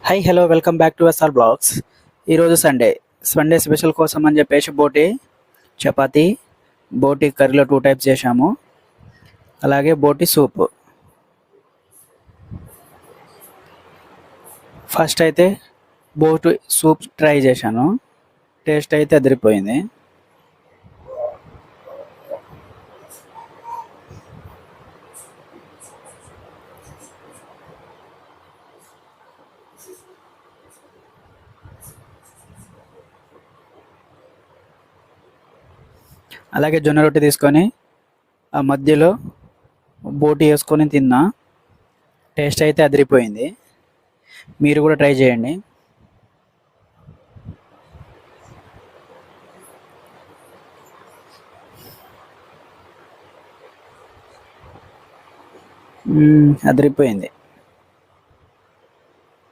High hello welcome back to SR blogs. ఈరోజు Sunday special కోసం అని చెప్పేసి బోటి చపాతీ, బోటి కర్రీలో 2 టైప్స్ చేశాము. అలాగే బోటి సూప్. ఫస్ట్ అయితే బోటి సూప్ ట్రై చేశాను. టేస్ట్ అయితే అదిరిపోయింది. అలాగే జొన్న రొట్టె తీసుకొని ఆ మధ్యలో బోటి వేసుకొని తిన్నా. టేస్ట్ అయితే అదిరిపోయింది. మీరు కూడా ట్రై చేయండి. అదిరిపోయింది.